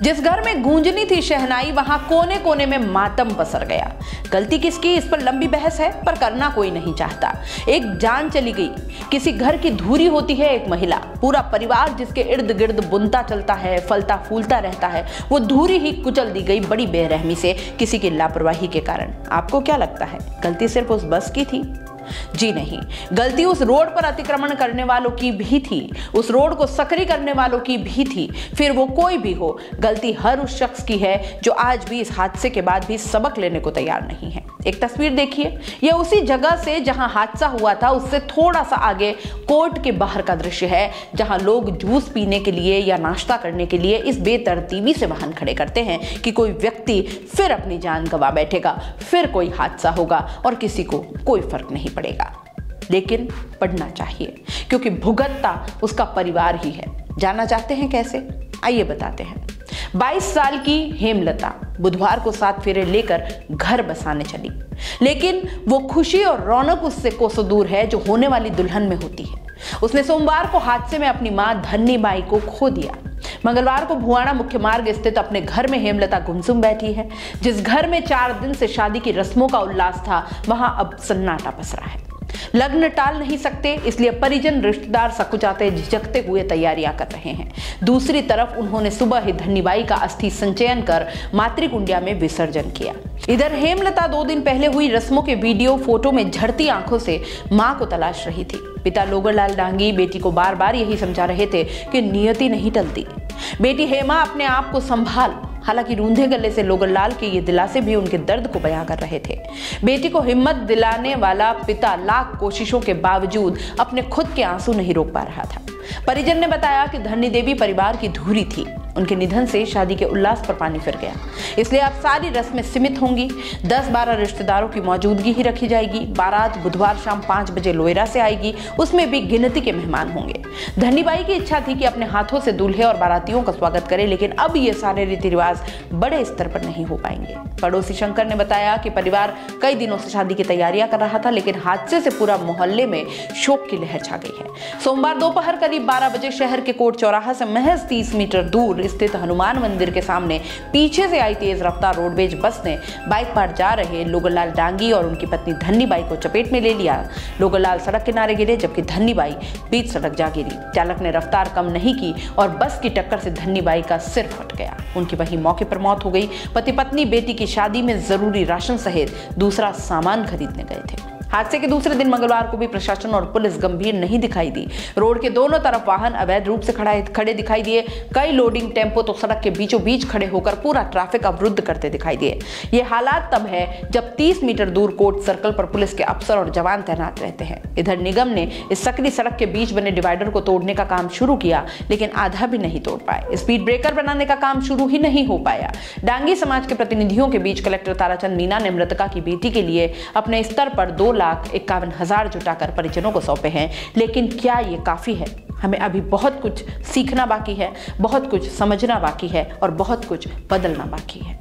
जिस घर में गूंजनी थी शहनाई, वहां कोने कोने में मातम पसर गया। गलती किसकी, इस पर लंबी बहस है, पर करना कोई नहीं चाहता। एक जान चली गई। किसी घर की धुरी होती है एक महिला, पूरा परिवार जिसके इर्द गिर्द बुनता चलता है, फलता फूलता रहता है, वो धुरी ही कुचल दी गई बड़ी बेरहमी से, किसी की लापरवाही के कारण। आपको क्या लगता है, गलती सिर्फ उस बस की थी? जी नहीं, गलती उस रोड पर अतिक्रमण करने वालों की भी थी, उस रोड को सकरी करने वालों की भी थी। फिर वो कोई भी हो, गलती हर उस शख्स की है जो आज भी इस हादसे के बाद भी सबक लेने को तैयार नहीं है। एक तस्वीर देखिए, यह उसी जगह से जहां हादसा हुआ था, उससे थोड़ा सा आगे कोर्ट के बाहर का दृश्य है, जहां लोग जूस पीने के लिए या नाश्ता करने के लिए इस बेतरतीबी से वाहन खड़े करते हैं कि कोई व्यक्ति फिर अपनी जान गंवा बैठेगा, फिर कोई हादसा होगा और किसी को कोई फर्क नहीं पड़ेगा। लेकिन पढ़ना चाहिए, क्योंकि भुगतता उसका परिवार ही है। जानना चाहते हैं कैसे? आइए बताते हैं। 22 साल की हेमलता बुधवार को 7 फेरे लेकर घर बसाने चली, लेकिन वो खुशी और रौनक उससे कोसों दूर है जो होने वाली दुल्हन में होती है। उसने सोमवार को हादसे में अपनी मां धन्नी बाई को खो दिया। मंगलवार को भुआणा मुख्य मार्ग स्थित अपने घर में हेमलता गुमसुम बैठी है। जिस घर में 4 दिन से शादी की रस्मों का उल्लास था, वहां अब सन्नाटा पसरा है। लग्न टाल नहीं सकते, इसलिए परिजन रिश्तेदार सकुचाते झिझकते हुए तैयारियां कर रहे हैं। दूसरी तरफ उन्होंने सुबह ही धन्नीबाई का अस्थि संचयन कर मातृकुंडिया में विसर्जन किया। इधर हेमलता 2 दिन पहले हुई रस्मों के वीडियो फोटो में झड़ती आंखों से मां को तलाश रही थी। पिता लोगरलाल डांगी बेटी को बार बार यही समझा रहे थे कि नियति नहीं टलती। बेटी हेमा, अपने आप को संभाल। हालांकि रूंधे गले से लोगरलाल के ये दिलासे भी उनके दर्द को बयां कर रहे थे। बेटी को हिम्मत दिलाने वाला पिता लाख कोशिशों के बावजूद अपने खुद के आंसू नहीं रोक पा रहा था। परिजन ने बताया कि धन्नी देवी परिवार की धुरी थी। उनके निधन से शादी के उल्लास पर पानी फिर गया, इसलिए अब सारी रस्में सीमित होंगी। 10-12 रिश्तेदारों की मौजूदगी ही रखी जाएगी। बारात बुधवार शाम 5 बजे लोएरा से आएगी, उसमें भी गिनती के मेहमान होंगे। धन्नीबाई की इच्छा थी कि अपने हाथों से दूल्हे और बारातियों का स्वागत करे, लेकिन अब ये सारे रीति रिवाज बड़े स्तर पर नहीं हो पाएंगे। पड़ोसी शंकर ने बताया कि परिवार कई दिनों से शादी की तैयारियां कर रहा था, लेकिन हादसे से पूरा मोहल्ले में शोक की लहर छा गई है। सोमवार दोपहर करीब 12 बजे शहर के कोर्ट चौराहा से महज 30 मीटर दूर स्थित हनुमान मंदिर के सामने पीछे से आई तेज रफ्तार रोडवेज बस ने बाइक पर जा रहे लोगरलाल डांगी और उनकी पत्नी धन्नीबाई को चपेट में ले लिया। लोगरलाल सड़क किनारे गिरे, जबकि धन्नीबाई बीच सड़क जा गिरी। चालक ने रफ्तार कम नहीं की और बस की टक्कर से धन्नीबाई का सिर फट गया। उनकी वहीं मौके पर मौत हो गई। पति पत्नी बेटी की शादी में जरूरी राशन सहित दूसरा सामान खरीदने गए थे। हादसे के दूसरे दिन मंगलवार को भी प्रशासन और पुलिस गंभीर नहीं दिखाई दी। रोड के दोनों तरफ वाहन अवैध रूप से खड़े दिखाई दिए। कई लोडिंग टेम्पो तो सड़क के बीचों बीच खड़े होकर पूरा ट्रैफिक अवरुद्ध करते दिखाई दिए। ये हालात तब है जब 30 मीटर दूर कोर्ट सर्कल पर पुलिस के अफसर और जवान तैनात रहते हैं। इधर निगम ने इस सकरी सड़क के बीच बने डिवाइडर को तोड़ने का काम शुरू किया, लेकिन आधा भी नहीं तोड़ पाए। स्पीड ब्रेकर बनाने का काम शुरू ही नहीं हो पाया। डांगी समाज के प्रतिनिधियों के बीच कलेक्टर ताराचंद मीना ने मृतका की बेटी के लिए अपने स्तर पर 2,51,000 जुटाकर परिजनों को सौंपे हैं। लेकिन क्या ये काफी है? हमें अभी बहुत कुछ सीखना बाकी है, बहुत कुछ समझना बाकी है और बहुत कुछ बदलना बाकी है।